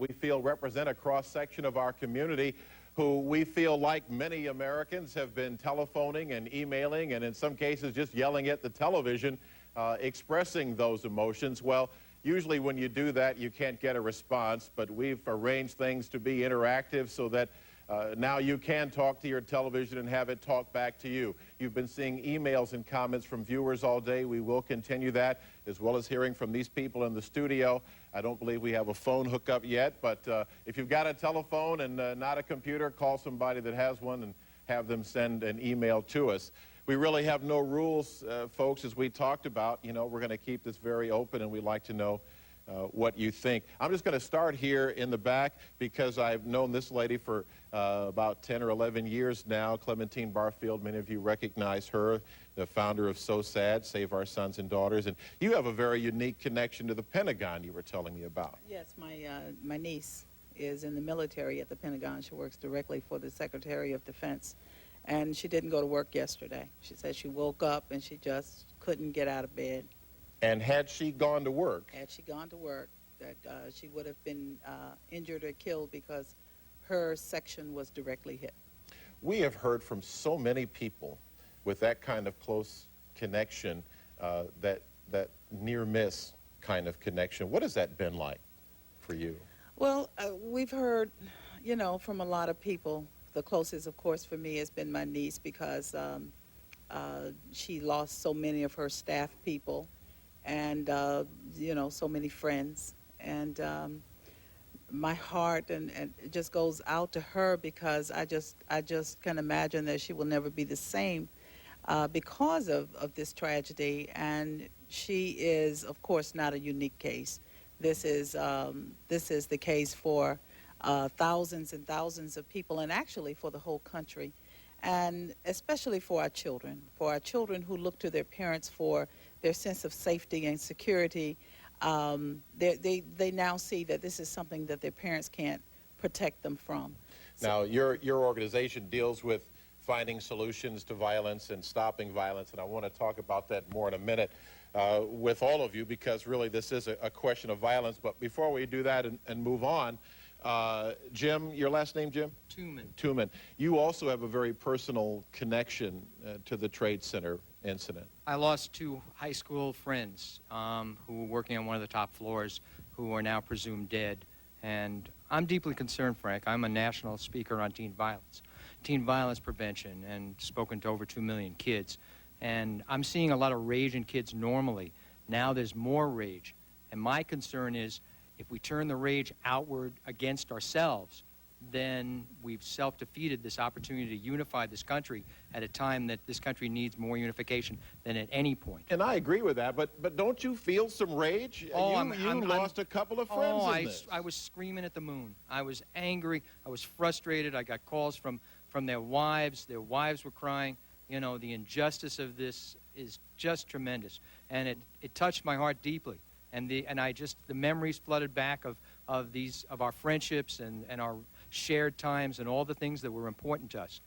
we feel represent a cross-section of our community who we feel, like many Americans, have been telephoning and emailing and in some cases just yelling at the television, expressing those emotions. Well, usually when you do that, you can't get a response, but we've arranged things to be interactive so that now you can talk to your television and have it talk back to you. You've been seeing emails and comments from viewers all day. We will continue that, as well as hearing from these people in the studio. I don't believe we have a phone hookup yet, but if you've got a telephone and not a computer, call somebody that has one and have them send an email to us. We really have no rules, folks, as we talked about. You know, we're going to keep this very open, and we'd like to know what you think. I'm just going to start here in the back because I've known this lady for about 10 or 11 years now, Clementine Barfield. Many of you recognize her, the founder of So Sad, Save Our Sons and Daughters. And you have a very unique connection to the Pentagon you were telling me about. Yes, my niece is in the military at the Pentagon. She works directly for the Secretary of Defense. And she didn't go to work yesterday. She said she woke up and she just couldn't get out of bed. And had she gone to work? Had she gone to work, that she would have been injured or killed because her section was directly hit. We have heard from so many people with that kind of close connection, that near-miss kind of connection. What has that been like for you? Well, we've heard, you know, from a lot of people. The closest, of course, for me has been my niece because she lost so many of her staff people and, you know, so many friends. And my heart and it just goes out to her because I just can imagine that she will never be the same because of this tragedy. And she is, of course, not a unique case. This is the case for thousands and thousands of people, and actually for the whole country, and especially for our children who look to their parents for their sense of safety and security. They now see that this is something that their parents can't protect them from. Now, your organization deals with finding solutions to violence and stopping violence, and I want to talk about that more in a minute with all of you, because really this is a question of violence. But before we do that and move on, Jim, your last name, Jim? Tuman. Tuman. You also have a very personal connection to the Trade Center incident. I lost two high school friends who were working on one of the top floors who are now presumed dead. And I'm deeply concerned, Frank. I'm a national speaker on teen violence prevention, and spoken to over 2 million kids. And I'm seeing a lot of rage in kids normally. Now there's more rage. And my concern is, if we turn the rage outward against ourselves, then we've self-defeated this opportunity to unify this country at a time that this country needs more unification than at any point. And I agree with that, but don't you feel some rage? Oh, you lost a couple of friends in this. I was screaming at the moon. I was angry. I was frustrated. I got calls from their wives. Their wives were crying. You know, the injustice of this is just tremendous. And it touched my heart deeply. And the memories flooded back of our friendships and our shared times and all the things that were important to us.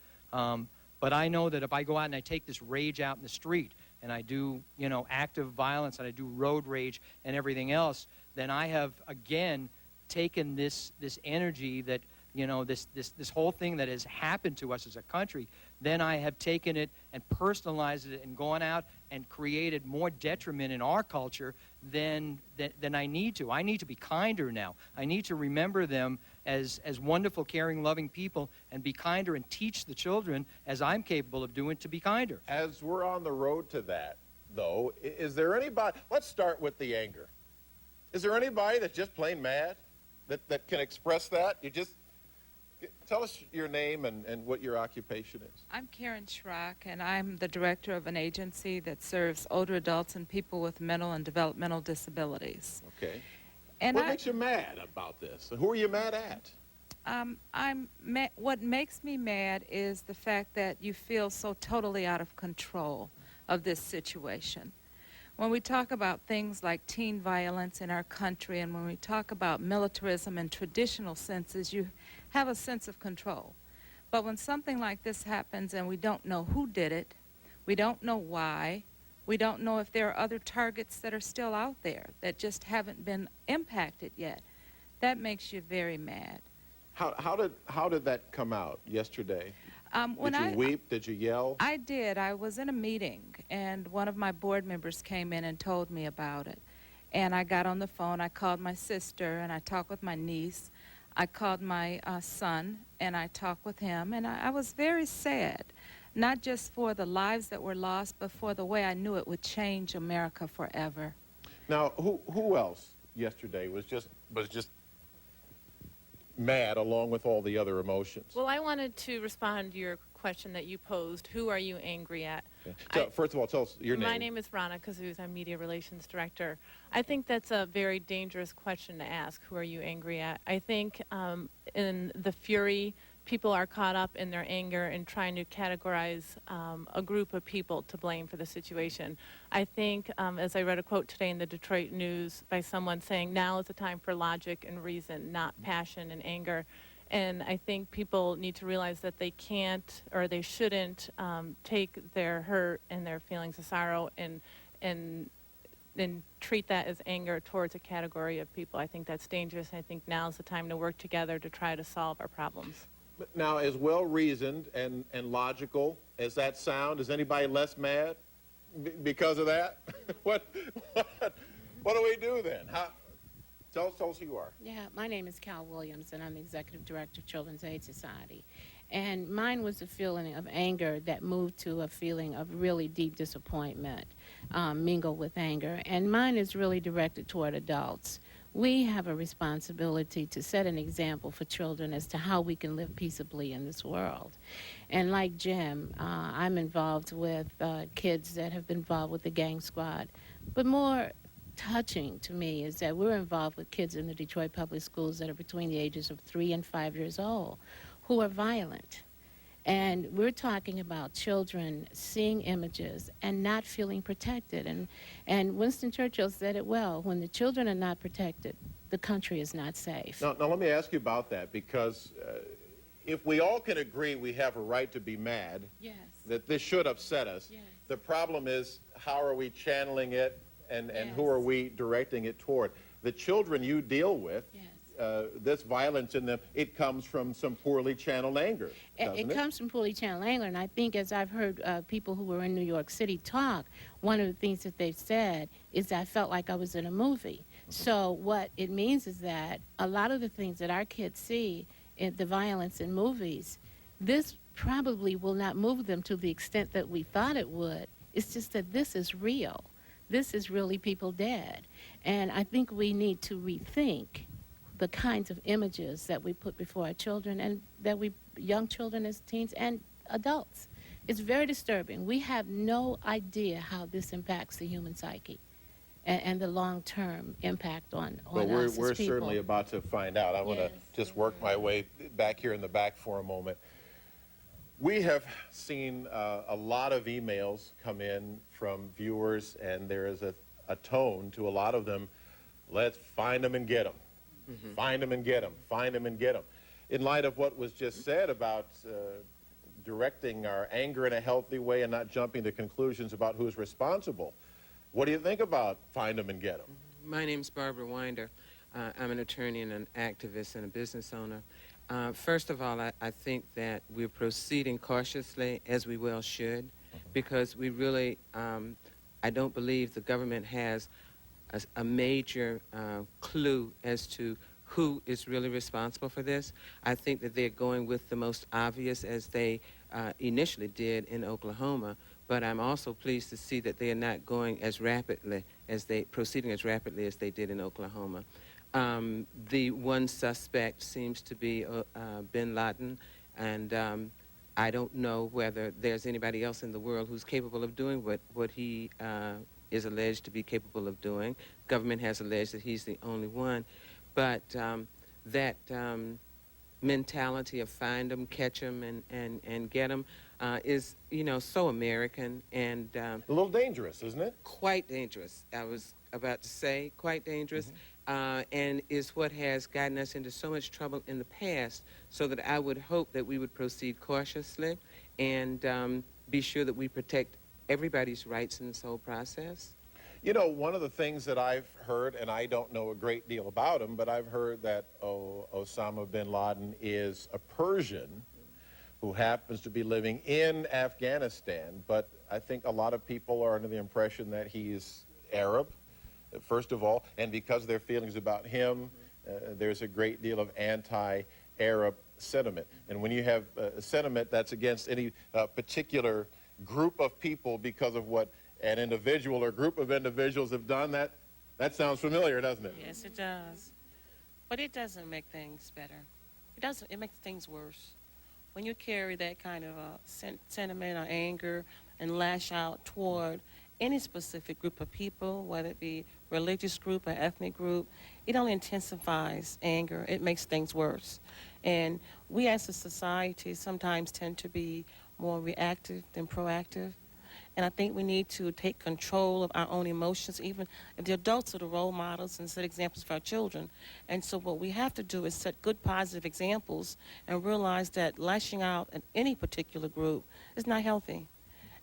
But I know that if I go out and I take this rage out in the street and I do, you know, active violence and I do road rage and everything else, then I have again taken this energy that, you know, this whole thing that has happened to us as a country, then I have taken it and personalized it and gone out and created more detriment in our culture than I need to. I need to be kinder now. I need to remember them as wonderful, caring, loving people and be kinder and teach the children, as I'm capable of doing, to be kinder. As we're on the road to that, though, is there anybody, let's start with the anger. Is there anybody that's just plain mad that can express that? You just... Tell us your name and what your occupation is. I'm Karen Schrock, and I'm the director of an agency that serves older adults and people with mental and developmental disabilities. Okay. And what makes you mad about this? Who are you mad at? What makes me mad is the fact that you feel so totally out of control of this situation. When we talk about things like teen violence in our country, and when we talk about militarism in traditional senses, you have a sense of control. But when something like this happens and we don't know who did it, we don't know why, we don't know if there are other targets that are still out there that just haven't been impacted yet, that makes you very mad. How did that come out yesterday? When Did you weep? Did you yell? I did. I was in a meeting, and one of my board members came in and told me about it. And I got on the phone. I called my sister, and I talked with my niece. I called my son, and I talked with him. And I was very sad, not just for the lives that were lost, but for the way I knew it would change America forever. Now, who else yesterday was just mad along with all the other emotions? Well, I wanted to respond to your question that you posed. Who are you angry at? Okay. First of all, tell us your name. My name is Rana Kazuz. I'm Media Relations Director. I think that's a very dangerous question to ask. Who are you angry at? I think in the fury, people are caught up in their anger and trying to categorize a group of people to blame for the situation. I think, as I read a quote today in the Detroit News by someone saying, now is the time for logic and reason, not passion and anger. And I think people need to realize that they can't or they shouldn't take their hurt and their feelings of sorrow and treat that as anger towards a category of people. I think that's dangerous, and I think now's the time to work together to try to solve our problems. Now, as well-reasoned and logical as that sound, is anybody less mad because of that? What do we do then? Tell us who you are. Yeah, my name is Cal Williams, and I'm the Executive Director of Children's Aid Society. And mine was a feeling of anger that moved to a feeling of really deep disappointment, mingled with anger. And mine is really directed toward adults. We have a responsibility to set an example for children as to how we can live peaceably in this world. And like Jim, I'm involved with kids that have been involved with the gang squad. But more touching to me is that we're involved with kids in the Detroit public schools that are between the ages of 3 and 5 years old who are violent. And we're talking about children seeing images and not feeling protected. And Winston Churchill said it well, when the children are not protected, the country is not safe. Now let me ask you about that, because if we all can agree we have a right to be mad, Yes. that this should upset us, Yes. the problem is how are we channeling it and who Yes. are we directing it toward? The children you deal with, Yes. this violence in them, it comes from some poorly channeled anger, doesn't It comes from poorly channeled anger, and I think as I've heard people who were in New York City talk, one of the things that they've said is I felt like I was in a movie. So what it means is that a lot of the things that our kids see, in the violence in movies, this probably will not move them to the extent that we thought it would. It's just that this is real. This is really people dead. And I think we need to rethink the kinds of images that we put before our children and that young children as teens and adults. It's very disturbing. We have no idea how this impacts the human psyche and the long-term impact on us But we're as people. certainly about to find out. I want to Yes. just work my way back here in the back for a moment. We have seen a lot of emails come in from viewers, and there is a tone to a lot of them. Let's find them and get them. Find them and get them. Find them and get them. In light of what was just said about directing our anger in a healthy way and not jumping to conclusions about who's responsible, what do you think about find them and get them? My name's Barbara Winder. I'm an attorney and an activist and a business owner. First of all, I think that we're proceeding cautiously, as we well should, because we really, I don't believe the government has a major clue as to who is really responsible for this. I think that they're going with the most obvious, as they initially did in Oklahoma, but I'm also pleased to see that they are not going as rapidly proceeding as rapidly as they did in Oklahoma. The one suspect seems to be bin Laden, and I don't know whether there's anybody else in the world who's capable of doing what he is alleged to be capable of doing. Government has alleged that he's the only one, but that mentality of find them, catch them, and get them is, so American and A little dangerous, isn't it? quite dangerous. I was about to say quite dangerous, and is what has gotten us into so much trouble in the past, so that I would hope that we would proceed cautiously and be sure that we protect everybody's rights in this whole process. You know, one of the things that I've heard, and I don't know a great deal about him, but I've heard that Osama bin Laden is a Persian who happens to be living in Afghanistan. But I think a lot of people are under the impression that he's Arab, first of all, and because of their feelings about him, there's a great deal of anti-Arab sentiment. And when you have a sentiment that's against any particular group of people because of what an individual or group of individuals have done, that sounds familiar, doesn't it? Yes, it does. But it doesn't make things better. It doesn't. It makes things worse. When you carry that kind of sentiment or anger and lash out toward any specific group of people, whether it be religious group or ethnic group, it only intensifies anger. It makes things worse. And we as a society sometimes tend to be more reactive than proactive. And I think we need to take control of our own emotions, even if the adults are the role models and set examples for our children. And so what we have to do is set good, positive examples and realize that lashing out at any particular group is not healthy.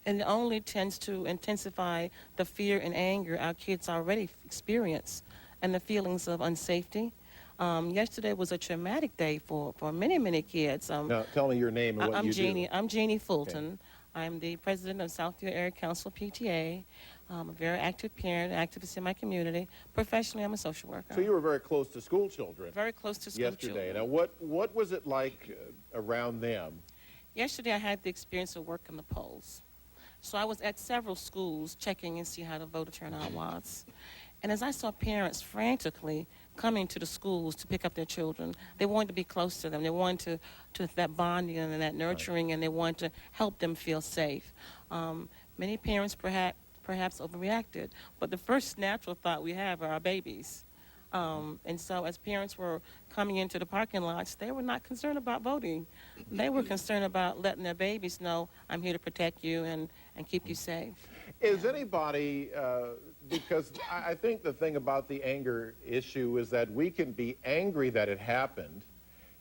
And it only tends to intensify the fear and anger our kids already experience and the feelings of unsafety. Yesterday was a traumatic day for many, many kids. Now, tell me your name and what you do. I'm Jeannie Fulton. Okay. I'm the president of Southfield Area Council PTA. I'm a very active parent, activist in my community. Professionally, I'm a social worker. So you were very close to school children. Very close to school yesterday. children. Now, what was it like around them? Yesterday, I had the experience of working the polls. So I was at several schools checking and see how the voter turnout was. And as I saw parents frantically coming to the schools to pick up their children, they wanted to be close to them. They wanted to that bonding and that nurturing, and they wanted to help them feel safe. Many parents perhaps overreacted, but the first natural thought we have are our babies. And so as parents were coming into the parking lots, they were not concerned about voting. They were concerned about letting their babies know, I'm here to protect you and keep you safe. Is anybody, because I think the thing about the anger issue is that we can be angry that it happened,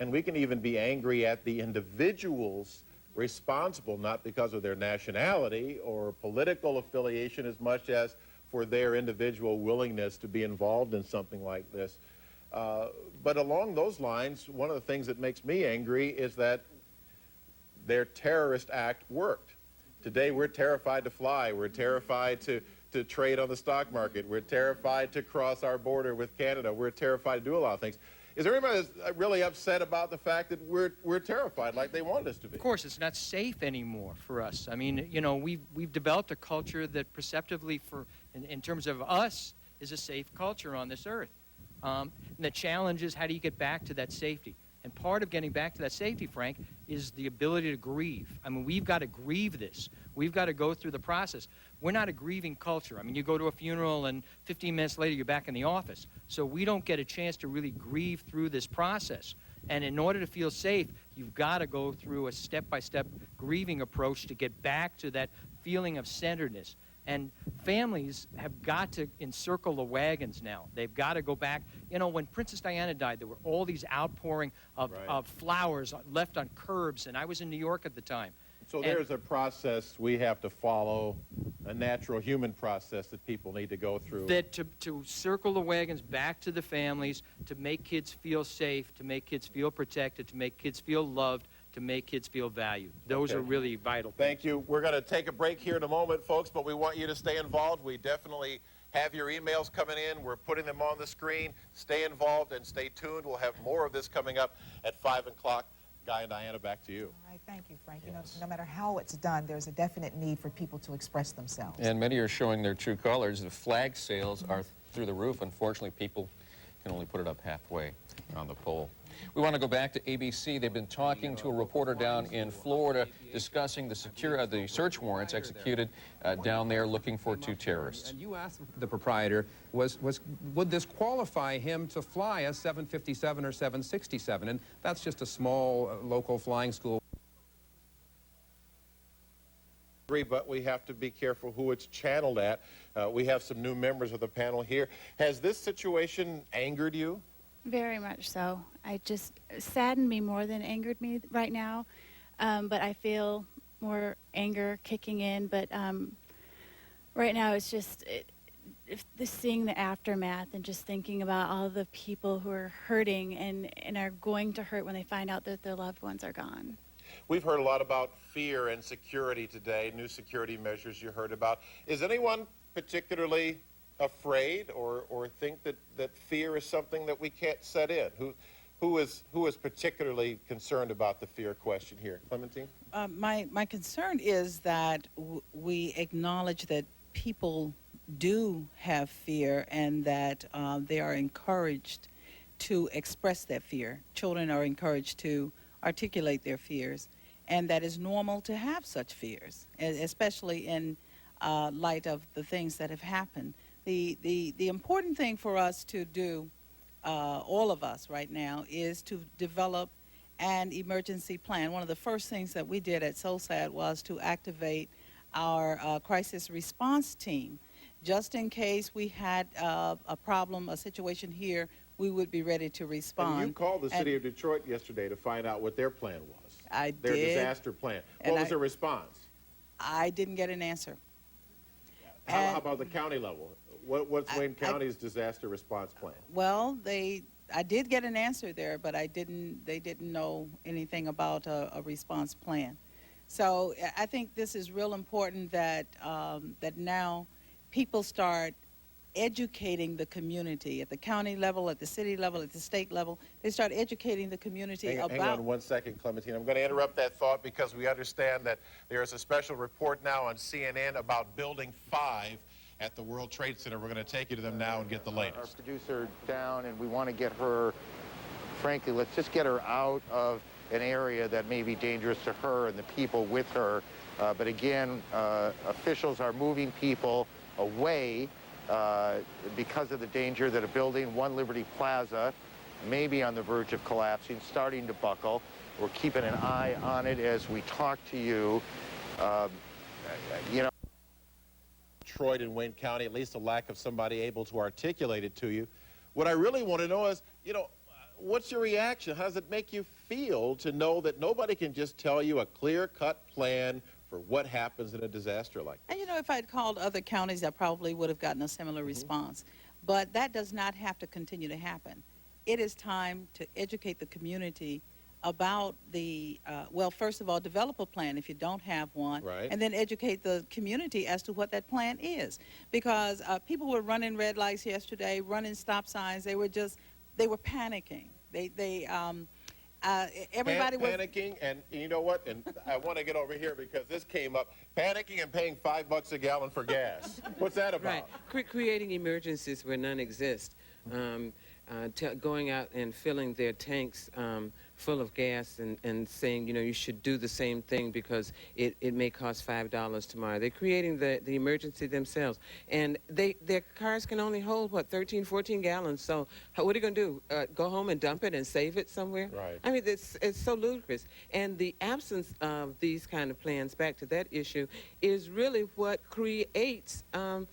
and we can even be angry at the individuals responsible, not because of their nationality or political affiliation as much as for their individual willingness to be involved in something like this. But along those lines, one of the things that makes me angry is that their terrorist act worked. Today we're terrified to fly, we're terrified to trade on the stock market, we're terrified to cross our border with Canada, we're terrified to do a lot of things. Is there anybody that's really upset about the fact that we're terrified like they want us to be? Of course, it's not safe anymore for us. I mean, you know, we've developed a culture that perceptively, in terms of us, is a safe culture on this earth. And the challenge is, how do you get back to that safety? And part of getting back to that safety, Frank, is the ability to grieve. I mean, we've got to grieve this. We've got to go through the process. We're not a grieving culture. I mean, you go to a funeral and 15 minutes later you're back in the office. So we don't get a chance to really grieve through this process. And in order to feel safe, you've got to go through a step-by-step grieving approach to get back to that feeling of centeredness. And families have got to encircle the wagons now. They've got to go back. You know, when Princess Diana died, there were all these outpouring of flowers left on curbs, and I was in New York at the time. So there's a process we have to follow, a natural human process that people need to go through. That to circle the wagons back to the families, to make kids feel safe, to make kids feel protected, to make kids feel loved, to make kids feel valued. Those are really vital things. Thank you. We're going to take a break here in a moment, folks, but we want you to stay involved. We definitely have your emails coming in. We're putting them on the screen. Stay involved and stay tuned. We'll have more of this coming up at 5 o'clock. Guy and Diana, back to you. All right, thank you, Frank. You know, no matter how it's done, there's a definite need for people to express themselves. And many are showing their true colors. The flag sales are through the roof. Unfortunately, people can only put it up halfway on the pole. We want to go back to ABC. They've been talking to a reporter down in Florida discussing the search warrants executed down there looking for 2 terrorists. And you asked the proprietor, would this qualify him to fly a 757 or 767? And that's just a small local flying school. But we have to be careful who it's channeled at. We have some new members of the panel here. Has this situation angered you? Very much so. It just saddened me more than angered me right now. But I feel more anger kicking in. But right now it's just seeing the aftermath and just thinking about all the people who are hurting and are going to hurt when they find out that their loved ones are gone. We've heard a lot about fear and security today, new security measures you heard about. Is anyone particularly afraid or think that fear is something that we can't set in? Who is particularly concerned about the fear question here? Clementine? My concern is that we acknowledge that people do have fear and that they are encouraged to express that fear. Children are encouraged to articulate their fears, and that is normal to have such fears, especially in light of the things that have happened. The important thing for us to do, all of us right now, is to develop an emergency plan. One of the first things that we did at SOSAD was to activate our crisis response team. Just in case we had a problem, a situation here, we would be ready to respond. And you called the city of Detroit yesterday to find out what their plan was. I their did. Disaster plan. What was their response? I didn't get an answer. How about the county level? What's Wayne County's disaster response plan? Well, I did get an answer there, but they didn't know anything about a response plan. So I think this is real important that that now people start educating the community at the county level, at the city level, at the state level. They start educating the community about... Hang on 1 second, Clementine. I'm going to interrupt that thought because we understand that there is a special report now on CNN about Building 5 at the World Trade Center. We're going to take you to them now and get the latest. Our producer down, and we want to get her, frankly, let's just get her out of an area that may be dangerous to her and the people with her. But again, officials are moving people away because of the danger that a building, One Liberty Plaza, may be on the verge of collapsing, starting to buckle. We're keeping an eye on it as we talk to you. You know, Detroit and Wayne County, at least a lack of somebody able to articulate it to you. What I really want to know is, you know, what's your reaction? How does it make you feel to know that nobody can just tell you a clear-cut plan for what happens in a disaster like that? And you know, if I'd called other counties, I probably would have gotten a similar response. But that does not have to continue to happen. It is time to educate the community about the, well, first of all, develop a plan if you don't have one, right, and then educate the community as to what that plan is. Because people were running red lights yesterday, running stop signs. They were panicking. Everybody was panicking, and you know what? And I want to get over here because this came up. Panicking and paying $5 a gallon for gas. What's that about? Right. Creating emergencies where none exist. Going out and filling their tanks full of gas and saying, you know, you should do the same thing because it may cost $5 tomorrow. They're creating the emergency themselves. And their cars can only hold, what, 13, 14 gallons. So what are you going to do? Go home and dump it and save it somewhere? Right. I mean, it's so ludicrous. And the absence of these kind of plans, back to that issue, is really what creates the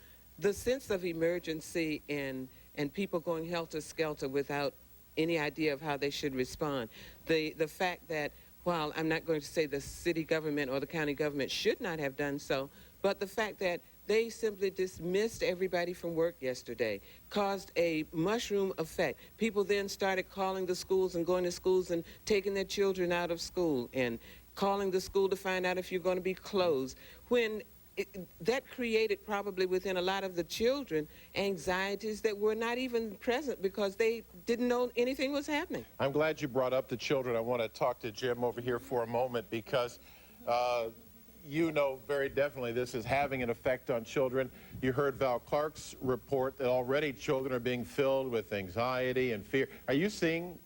sense of emergency and people going helter-skelter without any idea of how they should respond. The fact that, while I'm not going to say the city government or the county government should not have done so, but the fact that they simply dismissed everybody from work yesterday caused a mushroom effect. People then started calling the schools and going to schools and taking their children out of school and calling the school to find out if you're going to be closed. When that created probably within a lot of the children anxieties that were not even present because they didn't know anything was happening. I'm glad you brought up the children. I want to talk to Jim over here for a moment because you know very definitely this is having an effect on children. You heard Val Clark's report that already children are being filled with anxiety and fear. Are you seeing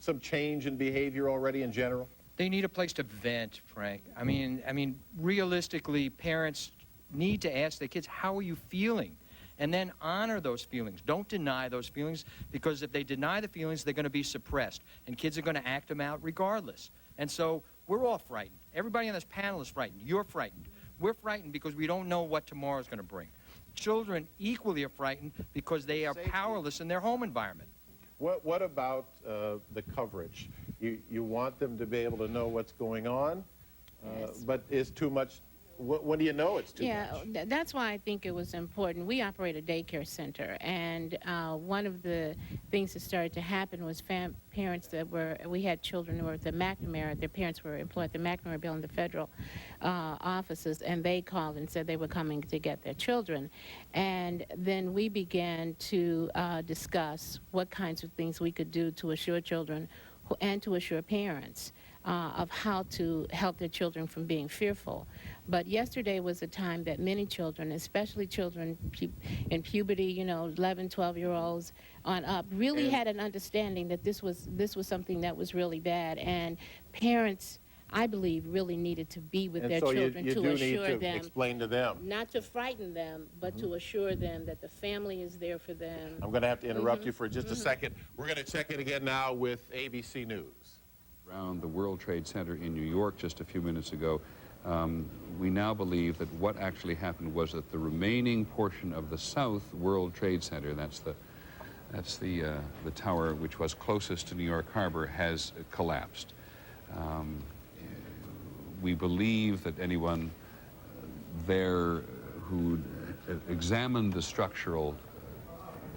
some change in behavior already in general? They need a place to vent, Frank. I mean, realistically, parents need to ask their kids, how are you feeling? And then honor those feelings. Don't deny those feelings, because if they deny the feelings, they're going to be suppressed, and kids are going to act them out regardless. And so we're all frightened. Everybody on this panel is frightened. You're frightened. We're frightened because we don't know what tomorrow is going to bring. Children equally are frightened because they are powerless in their home environment. What about the coverage? You want them to be able to know what's going on, but is too much When do you know it's too Yeah, much? that's why I think it was important. We operate a daycare center, and one of the things that started to happen was parents that we had children who were at the McNamara, their parents were employed at the McNamara Building, the federal offices, and they called and said they were coming to get their children. And then we began to discuss what kinds of things we could do to assure children and to assure parents of how to help their children from being fearful. But yesterday was a time that many children, especially children in puberty, 11, 12-year-olds on up, really had an understanding that this was something that was really bad. And parents, I believe, really needed to be with their children you to do assure need to them, explain to them. not to frighten them, but to assure them that the family is there for them. I'm going to have to interrupt you for just a second. We're going to check in again now with ABC News. Around the World Trade Center in New York just a few minutes ago, we now believe that what actually happened was that the remaining portion of the South World Trade Center, that's the tower which was closest to New York Harbor, has collapsed. We believe that anyone there who examined the structural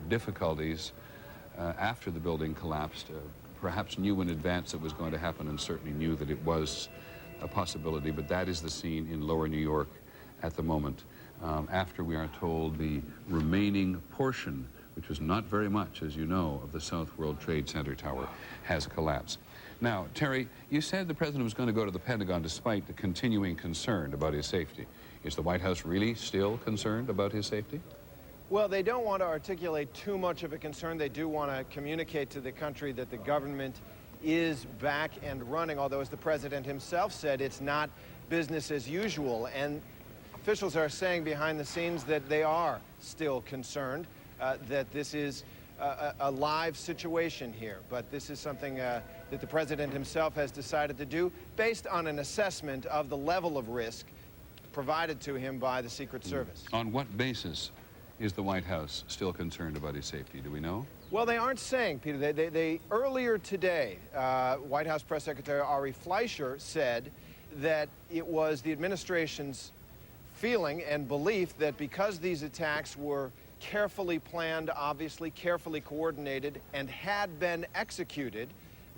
difficulties after the building collapsed perhaps knew in advance it was going to happen and certainly knew that it was a possibility, but that is the scene in lower New York at the moment. After we are told the remaining portion, which was not very much, as you know, of the South World Trade Center tower, has collapsed. Now, Terry, you said the president was going to go to the Pentagon despite the continuing concern about his safety. Is the White House really still concerned about his safety? Well, they don't want to articulate too much of a concern. They do want to communicate to the country that the government is back and running, although, as the president himself said, it's not business as usual. And officials are saying behind the scenes that they are still concerned, that this is a live situation here. But this is something that the president himself has decided to do based on an assessment of the level of risk provided to him by the Secret Service. On what basis is the White House still concerned about his safety? Do we know? Well, they aren't saying, Peter. They earlier today, White House Press Secretary Ari Fleischer said that it was the administration's feeling and belief that because these attacks were carefully planned, obviously carefully coordinated, and had been executed,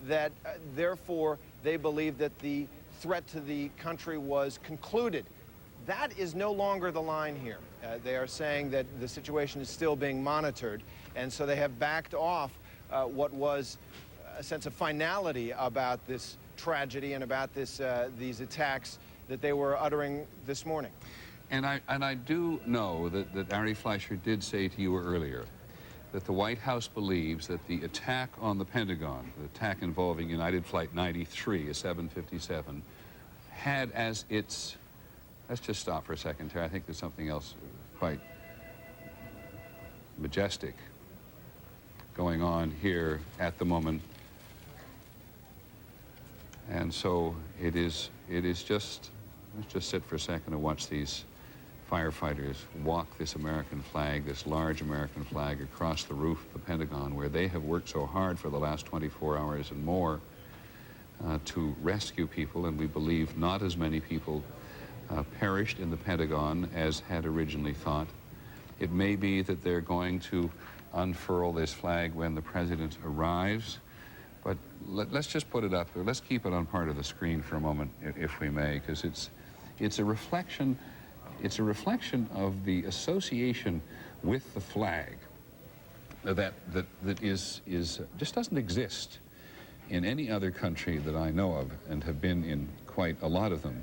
that therefore they believe that the threat to the country was concluded. That is no longer the line here. They are saying that the situation is still being monitored, and so they have backed off what was a sense of finality about this tragedy and about these attacks that they were uttering this morning. And I do know that Ari Fleischer did say to you earlier that the White House believes that the attack on the Pentagon, the attack involving United Flight 93, a 757, had as its... Let's just stop for a second, Terry. I think there's something else quite majestic going on here at the moment. And so it is just, let's just sit for a second and watch these firefighters walk this American flag, this large American flag, across the roof of the Pentagon, where they have worked so hard for the last 24 hours and more to rescue people, and we believe not as many people perished in the Pentagon as had originally thought. It may be that they're going to unfurl this flag when the president arrives, but let's just put it up there. Let's keep it on part of the screen for a moment, if we may, because it's a reflection of the association with the flag that is just doesn't exist in any other country that I know of, and have been in quite a lot of them.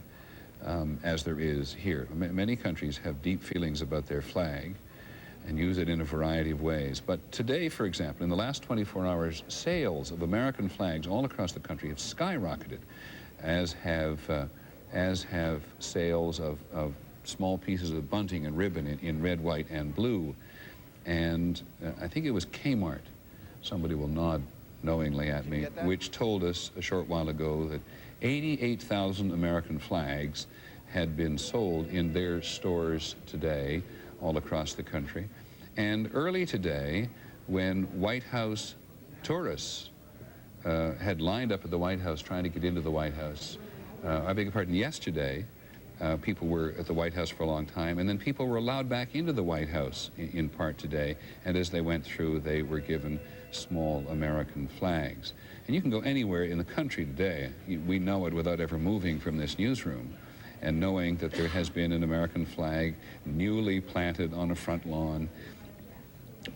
As there is here. Many countries have deep feelings about their flag and use it in a variety of ways. But today, for example, in the last 24 hours, sales of American flags all across the country have skyrocketed, as have sales of small pieces of bunting and ribbon in red, white, and blue. And I think it was Kmart, somebody will nod knowingly at me, which told us a short while ago that 88,000 American flags had been sold in their stores today all across the country. And early today, when White House tourists had lined up at the White House trying to get into the White House, I beg your pardon, yesterday, People were at the White House for a long time, and then people were allowed back into the White House in part today, and as they went through, they were given small American flags. And you can go anywhere in the country today. We know it without ever moving from this newsroom, and knowing that there has been an American flag newly planted on a front lawn,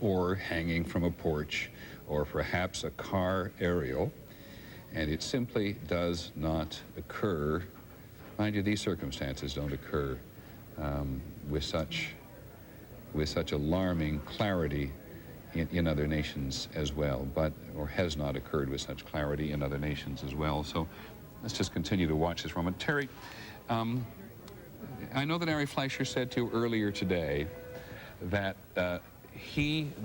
or hanging from a porch, or perhaps a car aerial, and it simply does not occur. Mind you, these circumstances don't occur with such alarming clarity in other nations as well, or has not occurred with such clarity in other nations as well. So let's just continue to watch this moment. Terry, I know that Ari Fleischer said to you earlier today that the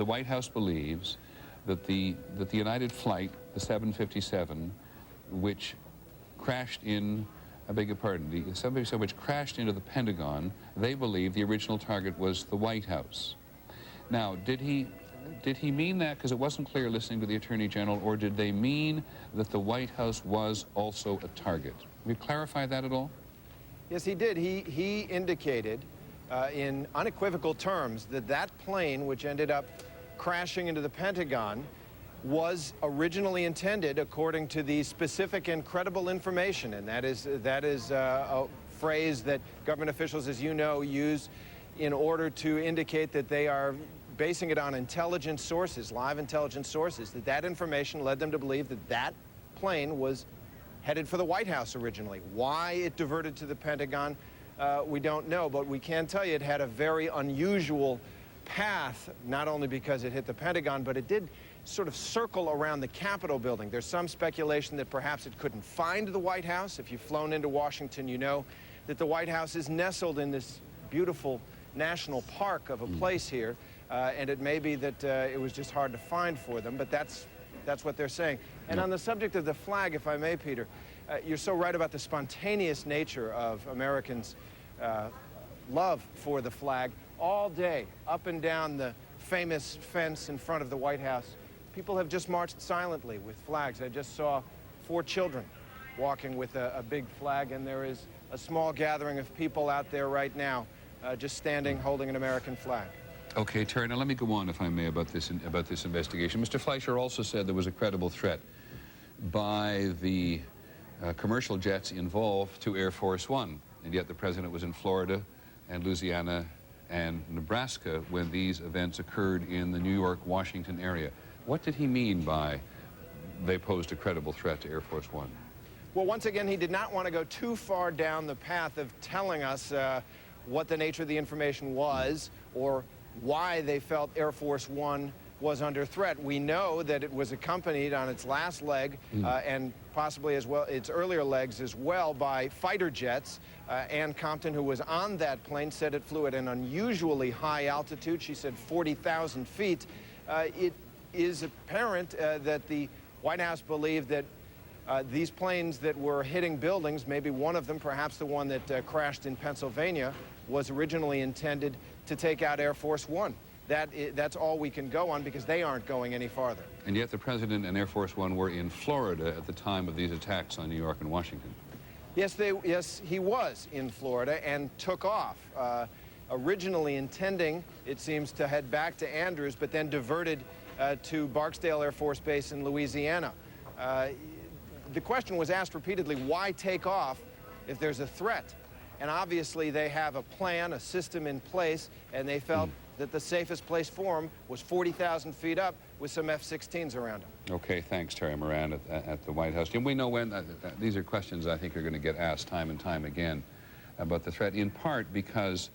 White House believes that the United flight, the 757, which crashed in, I beg your pardon, the 757 which crashed into the Pentagon, they believe the original target was the White House. Now, did he mean that, because it wasn't clear listening to the Attorney General, or did they mean that the White House was also a target? Can you clarify that at all? Yes, he did. He indicated in unequivocal terms that that plane, which ended up crashing into the Pentagon, was originally intended, according to the specific and credible information, and that is a phrase that government officials, as you know, use in order to indicate that they are basing it on intelligence sources, live intelligence sources, that information led them to believe that that plane was headed for the White House originally. Why it diverted to the Pentagon, we don't know, but we can tell you it had a very unusual path, not only because it hit the Pentagon, but it did sort of circle around the Capitol building. There's some speculation that perhaps it couldn't find the White House. If you've flown into Washington, you know that the White House is nestled in this beautiful national park of a place here, and it may be that it was just hard to find for them, but that's what they're saying. And on the subject of the flag, if I may, Peter, you're so right about the spontaneous nature of Americans' love for the flag. All day, up and down the famous fence in front of the White House, people have just marched silently with flags. I just saw 4 children walking with a big flag, and there is a small gathering of people out there right now just standing, holding an American flag. Okay, Terry, now let me go on, if I may, about this investigation. Mr. Fleischer also said there was a credible threat by the commercial jets involved to Air Force One, and yet the president was in Florida and Louisiana and Nebraska when these events occurred in the New York-Washington area. What did he mean by they posed a credible threat to Air Force One? Well, once again, he did not want to go too far down the path of telling us what the nature of the information was or why they felt Air Force One was under threat. We know that it was accompanied on its last leg and possibly as well its earlier legs as well by fighter jets. Ann Compton, who was on that plane, said it flew at an unusually high altitude. She said 40,000 feet. It is apparent that the White House believed that these planes that were hitting buildings, maybe one of them, perhaps the one that crashed in Pennsylvania, was originally intended to take out Air Force One. That's all we can go on because they aren't going any farther. And yet the president and Air Force One were in Florida at the time of these attacks on New York and Washington. Yes, he was in Florida and took off, originally intending, it seems, to head back to Andrews, but then diverted to Barksdale Air Force Base in Louisiana. The question was asked repeatedly, why take off if there's a threat? And obviously they have a plan, a system in place, and they felt that the safest place for them was 40,000 feet up with some F-16s around them. Okay, thanks, Terry Moran at the White House. And we know when, these are questions I think are going to get asked time and time again about the threat, in part because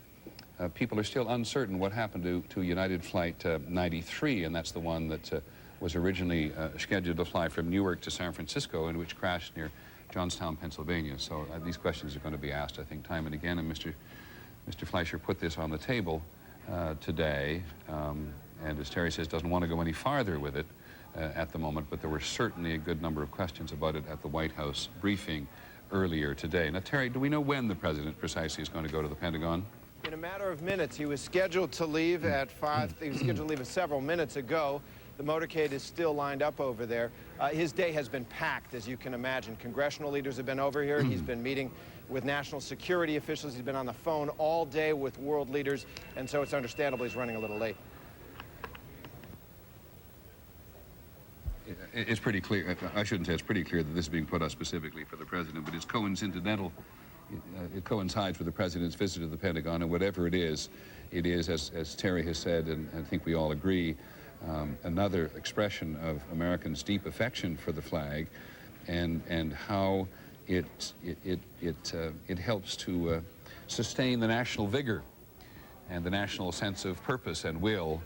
people are still uncertain what happened to United Flight 93, and that's the one that was originally scheduled to fly from Newark to San Francisco and which crashed near Johnstown, Pennsylvania. So these questions are going to be asked, I think, time and again, and Mr. Fleischer put this on the table today, and as Terry says, doesn't want to go any farther with it at the moment, but there were certainly a good number of questions about it at the White House briefing earlier today. Now, Terry, do we know when the president precisely is going to go to the Pentagon? In a matter of minutes. He was scheduled to leave at 5. He was scheduled to leave several minutes ago. The motorcade is still lined up over there. His day has been packed, as you can imagine. Congressional leaders have been over here. He's been meeting with national security officials. He's been on the phone all day with world leaders, and so it's understandable he's running a little late. It's pretty clear, I shouldn't say it's pretty clear that this is being put up specifically for the president, but it's coincidental. It coincides with the president's visit to the Pentagon, and whatever it is, as Terry has said, and I think we all agree, another expression of Americans' deep affection for the flag, and how it helps to sustain the national vigor and the national sense of purpose and will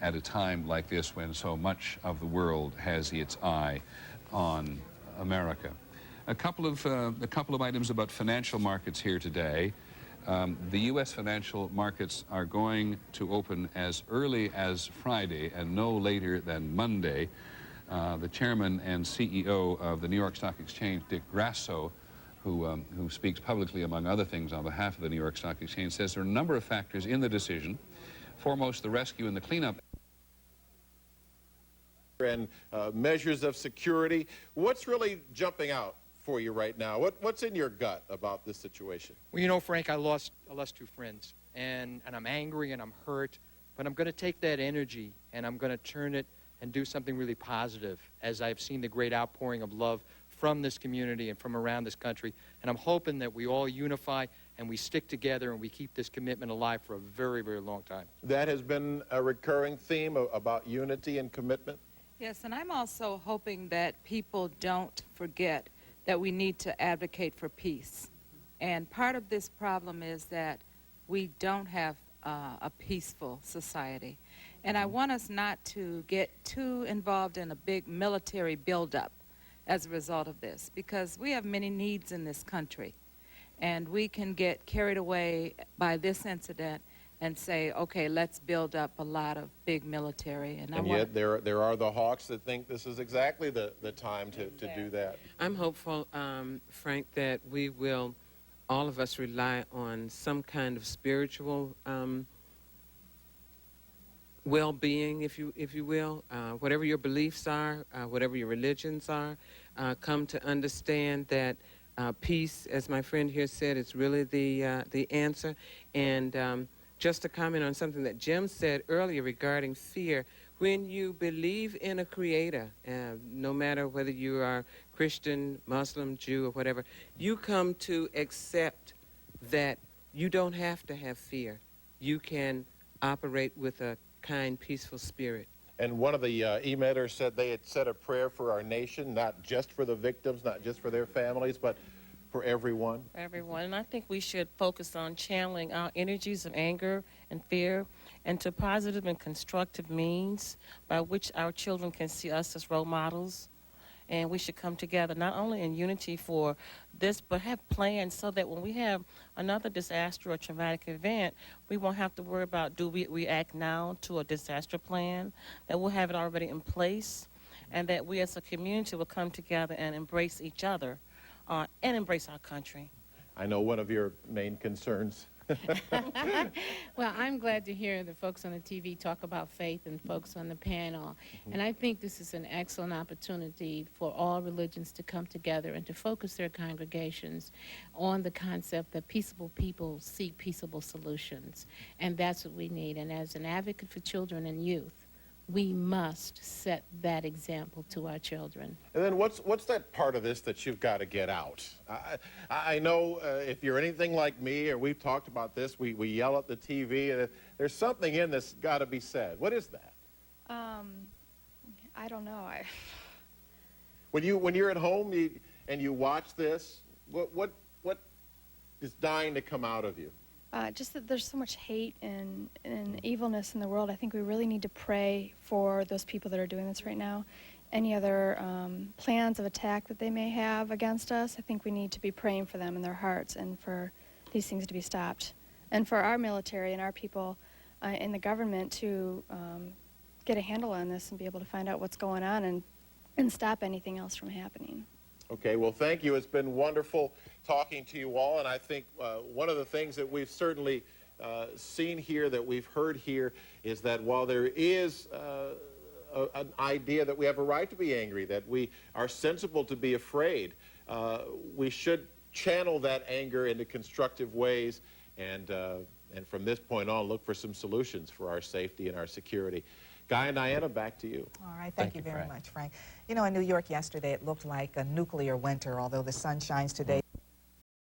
at a time like this when so much of the world has its eye on America. A couple of items about financial markets here today. The U.S. financial markets are going to open as early as Friday and no later than Monday. The chairman and CEO of the New York Stock Exchange, Dick Grasso, who speaks publicly, among other things, on behalf of the New York Stock Exchange, says there are a number of factors in the decision. Foremost, the rescue and the cleanup. And measures of security. What's really jumping out for you right now? What's in your gut about this situation? Well, you know, Frank, I lost 2 friends, and I'm angry and I'm hurt, but I'm going to take that energy and I'm going to turn it and do something really positive, as I've seen the great outpouring of love from this community and from around this country. And I'm hoping that we all unify and we stick together and we keep this commitment alive for a very, very long time. That has been a recurring theme about unity and commitment? Yes, and I'm also hoping that people don't forget that we need to advocate for peace. And part of this problem is that we don't have a peaceful society. And I want us not to get too involved in a big military buildup as a result of this, because we have many needs in this country. And we can get carried away by this incident and say, okay, let's build up a lot of big military. And yet there are the hawks that think this is exactly the time to do that. I'm hopeful, Frank, that we will, all of us, rely on some kind of spiritual well-being, if you will. Whatever your beliefs are, whatever your religions are, come to understand that peace, as my friend here said, is really the answer. And just to comment on something that Jim said earlier regarding fear, when you believe in a creator, no matter whether you are Christian, Muslim, Jew, or whatever, you come to accept that you don't have to have fear. You can operate with a kind, peaceful spirit. And one of the emailers said they had said a prayer for our nation, not just for the victims, not just for their families, but for everyone. For everyone. And I think we should focus on channeling our energies of anger and fear into positive and constructive means by which our children can see us as role models. And we should come together not only in unity for this, but have plans so that when we have another disaster or traumatic event, we won't have to worry about, do we react now to a disaster plan, that we'll have it already in place, and that we as a community will come together and embrace each other and embrace our country. I know one of your main concerns. Well, I'm glad to hear the folks on the TV talk about faith and folks on the panel. And I think this is an excellent opportunity for all religions to come together and to focus their congregations on the concept that peaceable people seek peaceable solutions. And that's what we need. And as an advocate for children and youth, we must set that example to our children. And then what's that part of this that you've got to get out? I know if you're anything like me, or we've talked about this, we yell at the TV, and there's something in this got to be said. What is that? I don't know. When you're at home and you watch this, what is dying to come out of you? Just that there's so much hate and evilness in the world. I think we really need to pray for those people that are doing this right now. Any other plans of attack that they may have against us, I think we need to be praying for them in their hearts and for these things to be stopped. And for our military and our people in the government to get a handle on this and be able to find out what's going on and stop anything else from happening. Okay, well, thank you. It's been wonderful talking to you all, and I think one of the things that we've certainly seen here, that we've heard here, is that while there is an idea that we have a right to be angry, that we are sensible to be afraid. We should channel that anger into constructive ways, and from this point on, look for some solutions for our safety and our security. Guy and Diana, back to you. All right, thank you very much, Frank. You know, in New York yesterday, it looked like a nuclear winter, although the sun shines today.